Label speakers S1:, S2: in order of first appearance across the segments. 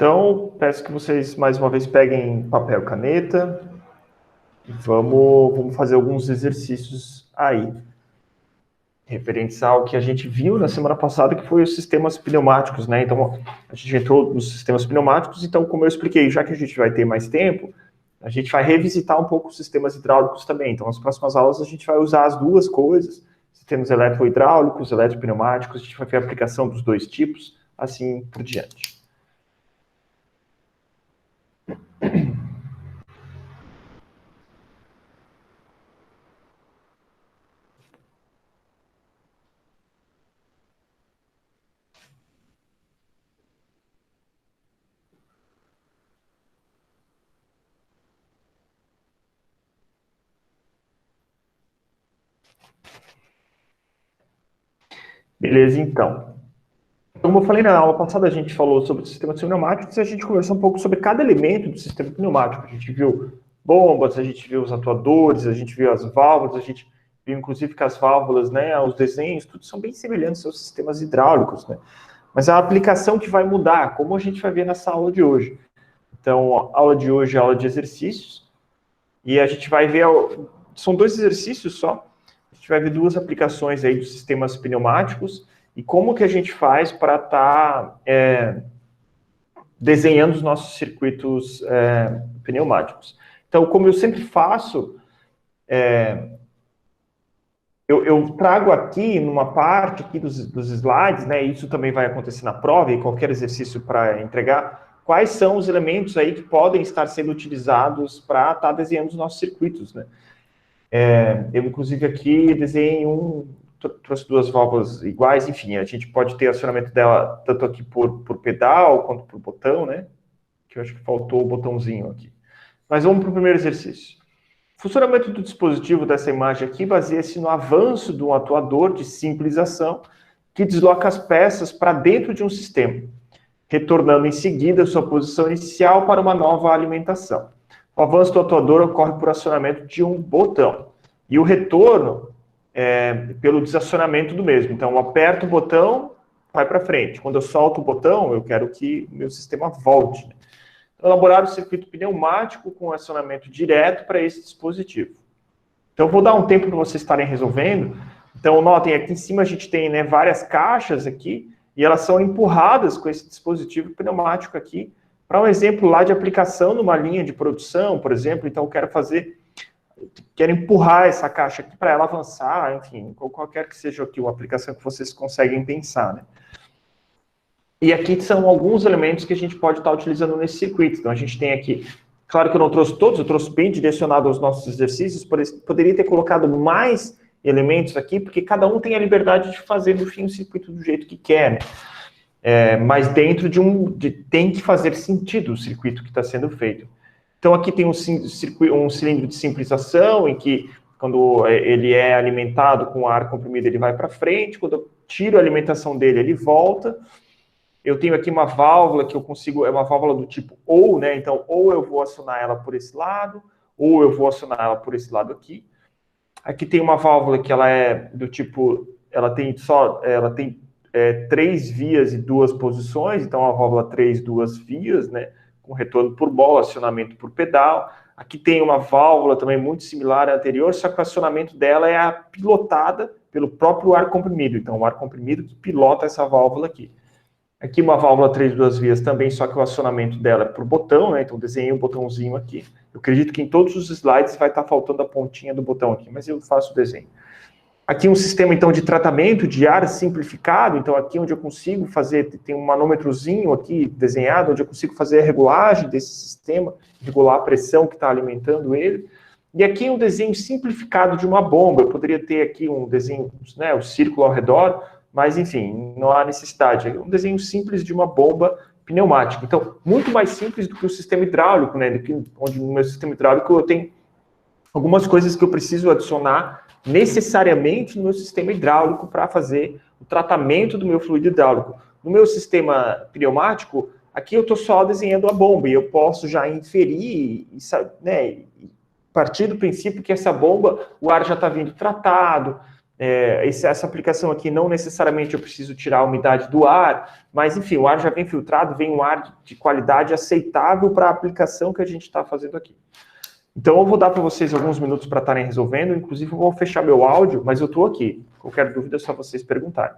S1: Então, peço que vocês, mais uma vez, peguem papel e caneta e vamos fazer alguns exercícios aí, referentes ao que a gente viu na semana passada, que foi os sistemas pneumáticos, né? Então, a gente entrou nos sistemas pneumáticos, então, como eu expliquei, já que a gente vai ter mais tempo, a gente vai revisitar um pouco os sistemas hidráulicos também. Então, nas próximas aulas, a gente vai usar as duas coisas, sistemas eletrohidráulicos, eletropneumáticos, a gente vai ver a aplicação dos dois tipos, assim por diante. Beleza, então. Como eu falei na aula passada, a gente falou sobre sistemas pneumáticos e a gente conversou um pouco sobre cada elemento do sistema pneumático. A gente viu bombas, a gente viu os atuadores, a gente viu as válvulas, a gente viu inclusive que as válvulas, né, os desenhos, tudo são bem semelhantes aos sistemas hidráulicos, né? Mas é a aplicação que vai mudar, como a gente vai ver nessa aula de hoje. Então, a aula de hoje é a aula de exercícios e a gente vai ver, são dois exercícios só, a gente vai ver duas aplicações aí dos sistemas pneumáticos e como que a gente faz para estar desenhando os nossos circuitos pneumáticos. Então, como eu sempre faço, eu trago aqui, numa parte aqui dos slides, né, isso também vai acontecer na prova e qualquer exercício para entregar, quais são os elementos aí que podem estar sendo utilizados para estar desenhando os nossos circuitos, né. Eu, inclusive, aqui desenhei trouxe duas válvulas iguais, enfim, a gente pode ter acionamento dela tanto aqui por pedal quanto por botão, né? Que eu acho que faltou o botãozinho aqui. Mas vamos para o primeiro exercício. O funcionamento do dispositivo dessa imagem aqui baseia-se no avanço de um atuador de simples ação que desloca as peças para dentro de um sistema, retornando em seguida sua posição inicial para uma nova alimentação. O avanço do atuador ocorre por acionamento de um botão. E o retorno pelo desacionamento do mesmo. Então, eu aperto o botão, vai para frente. Quando eu solto o botão, eu quero que o meu sistema volte. Então, elaborar o circuito pneumático com acionamento direto para esse dispositivo. Então, eu vou dar um tempo para vocês estarem resolvendo. Então, notem, aqui em cima a gente tem, né, várias caixas aqui, e elas são empurradas com esse dispositivo pneumático aqui, para um exemplo lá de aplicação numa linha de produção, por exemplo. Então, eu quero empurrar essa caixa aqui para ela avançar, enfim, qualquer que seja aqui uma aplicação que vocês conseguem pensar, né? E aqui são alguns elementos que a gente pode estar utilizando nesse circuito. Então, a gente tem aqui, claro que eu não trouxe todos, eu trouxe bem direcionado aos nossos exercícios, poderia ter colocado mais elementos aqui, porque cada um tem a liberdade de fazer, no fim, o circuito do jeito que quer, né? Mas dentro tem que fazer sentido o circuito que está sendo feito. Então, aqui tem um cilindro de simples ação, em que, quando ele é alimentado com ar comprimido, ele vai para frente. Quando eu tiro a alimentação dele, ele volta. Eu tenho aqui uma válvula que eu consigo, é uma válvula do tipo ou, né? Então, ou eu vou acionar ela por esse lado, ou eu vou acionar ela por esse lado aqui. Aqui tem uma válvula que ela é do tipo, ela tem 3 vias e 2 posições, então a válvula 3, 2 vias, né? Com retorno por bola, acionamento por pedal. Aqui tem uma válvula também muito similar à anterior, só que o acionamento dela é pilotada pelo próprio ar comprimido. Então, o ar comprimido que pilota essa válvula aqui. Aqui uma válvula 3, 2 vias também, só que o acionamento dela é por botão, né? Então, desenhei um botãozinho aqui. Eu acredito que em todos os slides vai estar faltando a pontinha do botão aqui, mas eu faço o desenho. Aqui um sistema, então, de tratamento de ar simplificado. Então, aqui onde eu consigo fazer, tem um manômetrozinho aqui desenhado, onde eu consigo fazer a regulagem desse sistema, regular a pressão que está alimentando ele. E aqui um desenho simplificado de uma bomba. Eu poderia ter aqui um desenho, né, o círculo ao redor, mas, enfim, não há necessidade. É um desenho simples de uma bomba pneumática. Então, muito mais simples do que o sistema hidráulico, né, onde no meu sistema hidráulico eu tenho algumas coisas que eu preciso adicionar necessariamente no meu sistema hidráulico para fazer o tratamento do meu fluido hidráulico. No meu sistema pneumático, aqui eu estou só desenhando a bomba, e eu posso já inferir, né, partir do princípio que essa bomba, o ar já está vindo tratado, Essa aplicação aqui não necessariamente eu preciso tirar a umidade do ar, mas enfim, o ar já vem filtrado, vem um ar de qualidade aceitável para a aplicação que a gente está fazendo aqui. Então eu vou dar para vocês alguns minutos para estarem resolvendo, inclusive eu vou fechar meu áudio, mas eu estou aqui. Qualquer dúvida é só vocês perguntarem.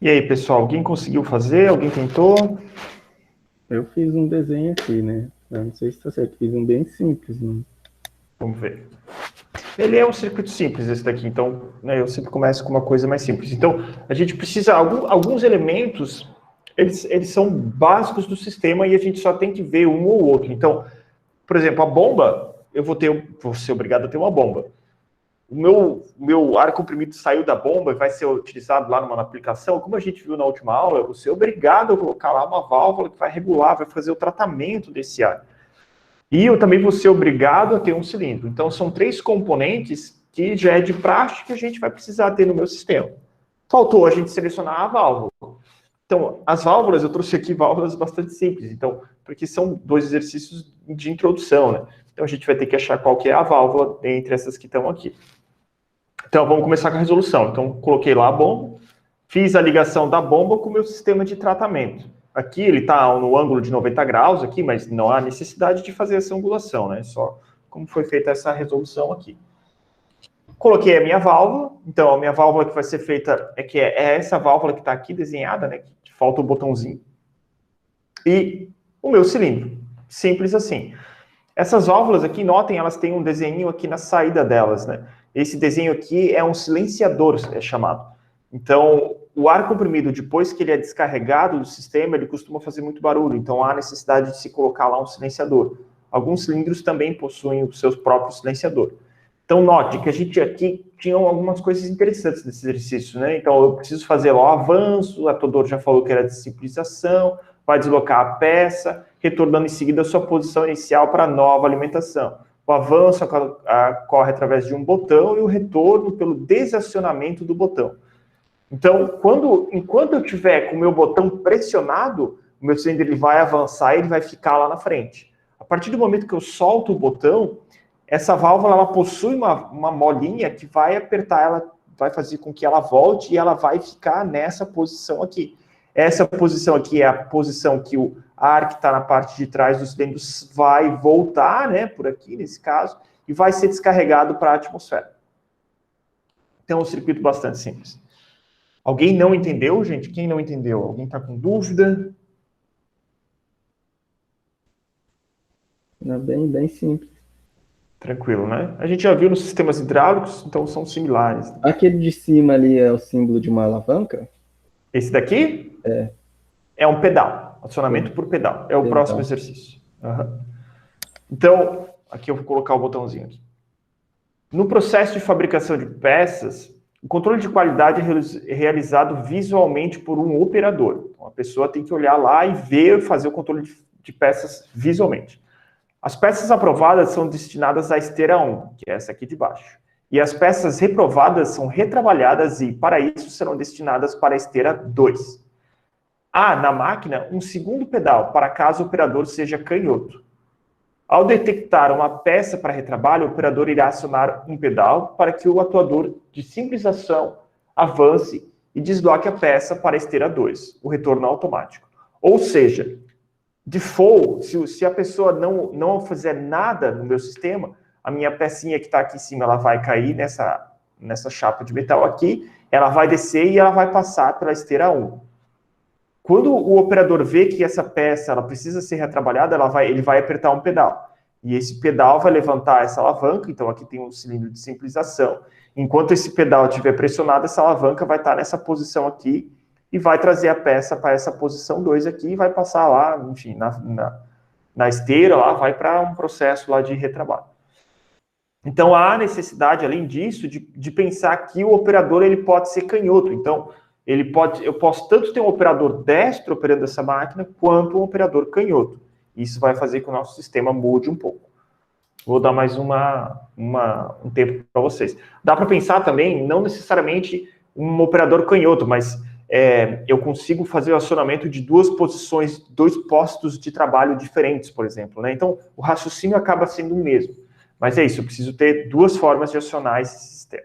S1: E aí, pessoal, alguém conseguiu fazer? Alguém tentou?
S2: Eu fiz um desenho aqui, né? Eu não sei se está certo, fiz um bem simples, né?
S1: Vamos ver. Ele é um circuito simples, esse daqui, então né, eu sempre começo com uma coisa mais simples. Então, a gente precisa, alguns elementos, eles são básicos do sistema e a gente só tem que ver um ou outro. Então, por exemplo, a bomba, vou ser obrigado a ter uma bomba. O meu ar comprimido saiu da bomba e vai ser utilizado lá numa aplicação. Como a gente viu na última aula, eu vou ser obrigado a colocar lá uma válvula que vai regular, vai fazer o tratamento desse ar. E eu também vou ser obrigado a ter um cilindro. Então, são 3 componentes que já é de praxe que a gente vai precisar ter no meu sistema. Faltou a gente selecionar a válvula. Então, as válvulas, eu trouxe aqui válvulas bastante simples, então, porque são 2 exercícios de introdução, né? Então, a gente vai ter que achar qual que é a válvula entre essas que estão aqui. Então, vamos começar com a resolução. Então, coloquei lá a bomba, fiz a ligação da bomba com o meu sistema de tratamento. Aqui ele está no ângulo de 90 graus, aqui, mas não há necessidade de fazer essa angulação, né? Só como foi feita essa resolução aqui. Coloquei a minha válvula, então a minha válvula que vai ser feita é essa válvula que está aqui desenhada, né? Que falta o botãozinho. E o meu cilindro. Simples assim. Essas válvulas aqui, notem, elas têm um desenho aqui na saída delas, né? Esse desenho aqui é um silenciador, é chamado. Então, o ar comprimido, depois que ele é descarregado do sistema, ele costuma fazer muito barulho. Então, há necessidade de se colocar lá um silenciador. Alguns cilindros também possuem o seu próprio silenciador. Então, note que a gente aqui tinha algumas coisas interessantes nesse exercício, né? Então, eu preciso fazer lá o avanço, a Todor já falou que era de simplização, vai deslocar a peça, retornando em seguida a sua posição inicial para a nova alimentação. O avanço ocorre através de um botão e o retorno pelo desacionamento do botão. Então, enquanto eu tiver com o meu botão pressionado, o meu cilindro ele vai avançar e ele vai ficar lá na frente. A partir do momento que eu solto o botão, essa válvula ela possui uma molinha que vai apertar, ela vai fazer com que ela volte e ela vai ficar nessa posição aqui. Essa posição aqui é a posição que o ar que está na parte de trás dos cilindros vai voltar, né, por aqui nesse caso, e vai ser descarregado para a atmosfera. Então, é um circuito bastante simples. Alguém não entendeu, gente? Quem não entendeu? Alguém está com dúvida?
S2: É bem simples.
S1: Tranquilo, né? A gente já viu nos sistemas hidráulicos, então são similares.
S2: Aquele de cima ali é o símbolo de uma alavanca?
S1: Esse daqui
S2: É,
S1: é um pedal, acionamento por pedal. É o próximo
S2: pedal.
S1: exercício. Uhum. Então, aqui eu vou colocar o botãozinho aqui. No processo de fabricação de peças, o controle de qualidade é realizado visualmente por um operador. Então, a pessoa tem que olhar lá e ver, fazer o controle de peças visualmente. As peças aprovadas são destinadas à esteira 1, que é essa aqui de baixo. E as peças reprovadas são retrabalhadas e, para isso, serão destinadas para a esteira 2. Há, na máquina, um segundo pedal, para caso o operador seja canhoto. Ao detectar uma peça para retrabalho, o operador irá acionar um pedal para que o atuador de simples ação avance e desloque a peça para a esteira 2, o retorno automático. Ou seja, default, se a pessoa não fizer nada no meu sistema, a minha pecinha que está aqui em cima, ela vai cair nessa chapa de metal aqui, ela vai descer e ela vai passar pela esteira 1. Quando o operador vê que essa peça ela precisa ser retrabalhada, ele vai apertar um pedal. E esse pedal vai levantar essa alavanca, então aqui tem um cilindro de simplização. Enquanto esse pedal estiver pressionado, essa alavanca vai estar nessa posição aqui e vai trazer a peça para essa posição 2 aqui e vai passar lá, enfim, na esteira, lá vai para um processo lá de retrabalho. Então, há necessidade, além disso, de pensar que o operador ele pode ser canhoto. Então, eu posso tanto ter um operador destro operando essa máquina, quanto um operador canhoto. Isso vai fazer com que o nosso sistema mude um pouco. Vou dar mais um tempo para vocês. Dá para pensar também, não necessariamente um operador canhoto, mas eu consigo fazer o acionamento de duas posições, dois postos de trabalho diferentes, por exemplo. Né? Então, o raciocínio acaba sendo o mesmo. Mas é isso, eu preciso ter duas formas de acionar esse sistema.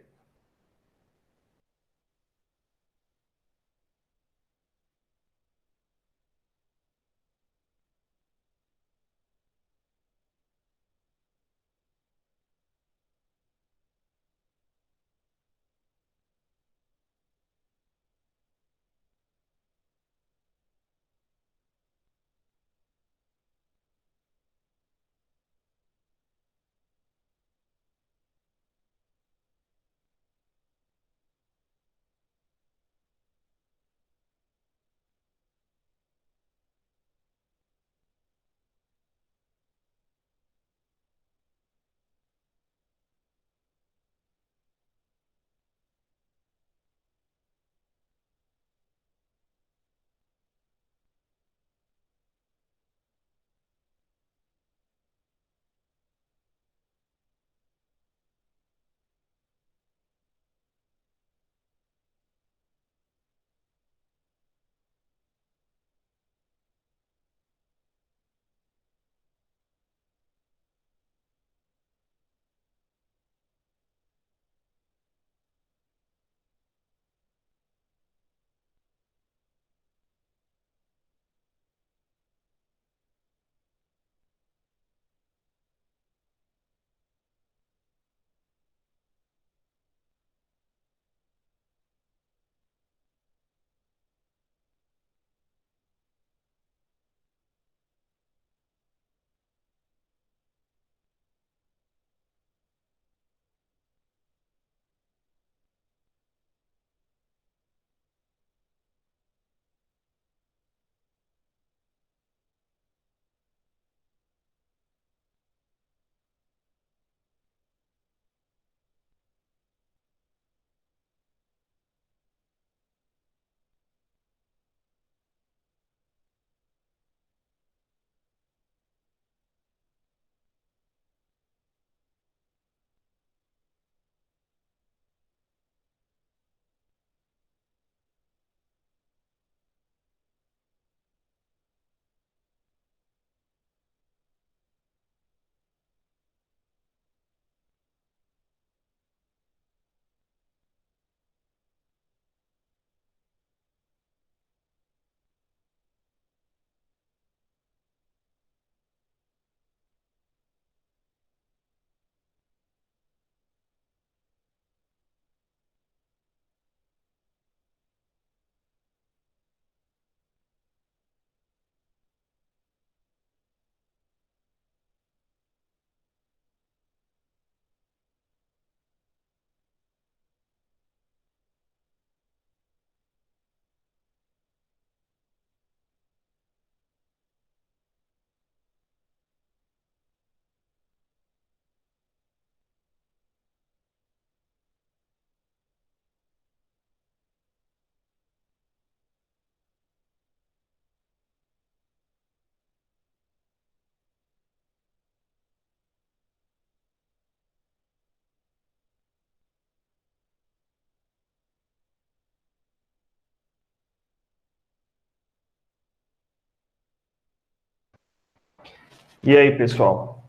S1: E aí, pessoal?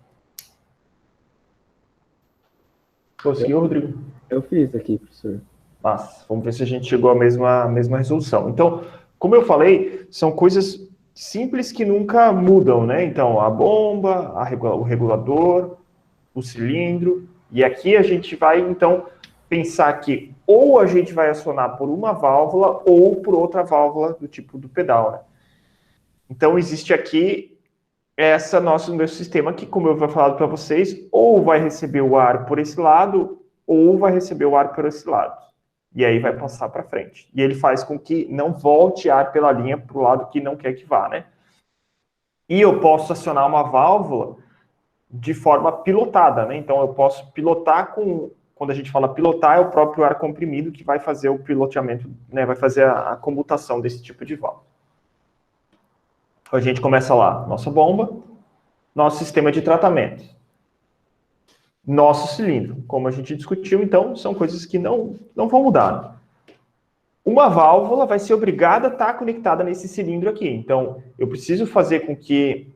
S1: Conseguiu,
S2: Eu,
S1: Rodrigo?
S2: eu fiz aqui, professor.
S1: Mas vamos ver se a gente chegou à mesma resolução. Então, como eu falei, são coisas simples que nunca mudam, né? Então, a bomba, o regulador, o cilindro, e aqui a gente vai, então, pensar que ou a gente vai acionar por uma válvula ou por outra válvula do tipo do pedal, né? Então, existe aqui meu sistema que, como eu vou falar para vocês, ou vai receber o ar por esse lado, ou vai receber o ar por esse lado. E aí vai passar para frente. E ele faz com que não volte ar pela linha para o lado que não quer que vá, né? E eu posso acionar uma válvula de forma pilotada, né? Então eu posso pilotar quando a gente fala pilotar, é o próprio ar comprimido que vai fazer o piloteamento, né? Vai fazer a comutação desse tipo de válvula. Então a gente começa lá, nossa bomba, nosso sistema de tratamento, nosso cilindro. Como a gente discutiu, então, são coisas que não vão mudar. Uma válvula vai ser obrigada a estar conectada nesse cilindro aqui. Então, eu preciso fazer com que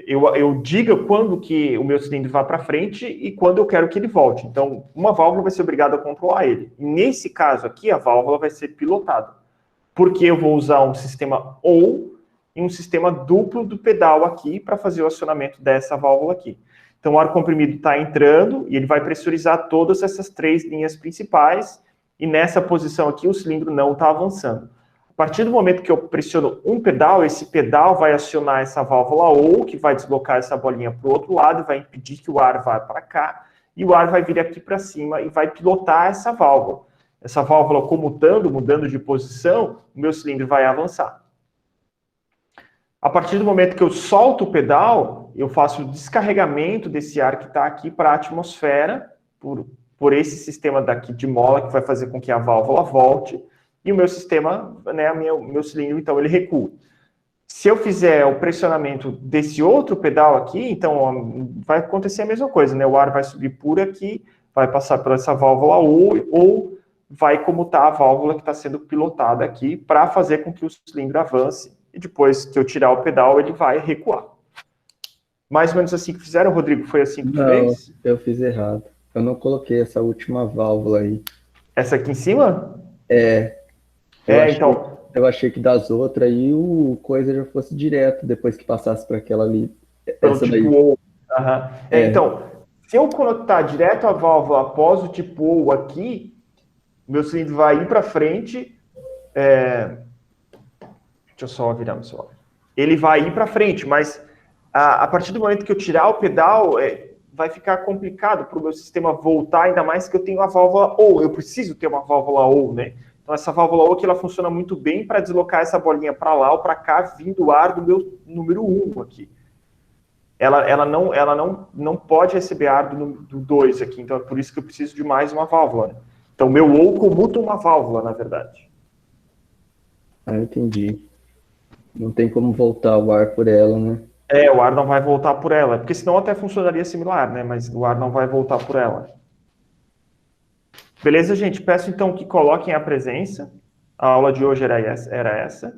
S1: eu diga quando que o meu cilindro vá para frente e quando eu quero que ele volte. Então, uma válvula vai ser obrigada a controlar ele. E nesse caso aqui, a válvula vai ser pilotada. Porque eu vou usar um sistema ou e um sistema duplo do pedal aqui para fazer o acionamento dessa válvula aqui. Então, o ar comprimido está entrando e ele vai pressurizar todas essas três linhas principais e nessa posição aqui o cilindro não está avançando. A partir do momento que eu pressiono um pedal, esse pedal vai acionar essa válvula ou que vai deslocar essa bolinha para o outro lado, vai impedir que o ar vá para cá e o ar vai vir aqui para cima e vai pilotar essa válvula. Essa válvula comutando, mudando de posição, o meu cilindro vai avançar. A partir do momento que eu solto o pedal, eu faço o descarregamento desse ar que está aqui para a atmosfera, por esse sistema daqui de mola, que vai fazer com que a válvula volte, e o meu sistema, né, meu cilindro, então, ele recua. Se eu fizer o pressionamento desse outro pedal aqui, então vai acontecer a mesma coisa, né? O ar vai subir por aqui, vai passar por essa válvula ou vai comutar a válvula que está sendo pilotada aqui para fazer com que o cilindro avance e depois que eu tirar o pedal, ele vai recuar. Mais ou menos assim que fizeram, Rodrigo? Foi assim que tu
S2: Não,
S1: fez?
S2: eu fiz errado. Eu não coloquei essa última válvula aí.
S1: Essa aqui em cima?
S2: Eu achei,
S1: Então,
S2: eu achei que das outras aí o coisa já fosse direto depois que passasse para aquela ali.
S1: pelo
S2: Essa
S1: tipo
S2: daí.
S1: ou. Uhum.
S2: É,
S1: Então, se eu conectar direto a válvula após o tipo ou aqui, meu cilindro vai ir para frente. Deixa eu só virar meu celular. Ele vai ir para frente, mas a partir do momento que eu tirar o pedal, vai ficar complicado para o meu sistema voltar, ainda mais que eu tenho a válvula ou. Eu preciso ter uma válvula ou, né? Então, essa válvula ou que ela funciona muito bem para deslocar essa bolinha para lá ou para cá, vindo o ar do meu número 1 aqui. Ela não pode receber ar do 2 aqui, então é por isso que eu preciso de mais uma válvula. Né? Então, meu ou comuta uma válvula, na verdade.
S2: entendi. Não tem como voltar o ar por ela, né?
S1: O ar não vai voltar por ela, porque senão até funcionaria similar, né? Mas o ar não vai voltar por ela. Beleza, gente? Peço então que coloquem a presença. A aula de hoje era essa.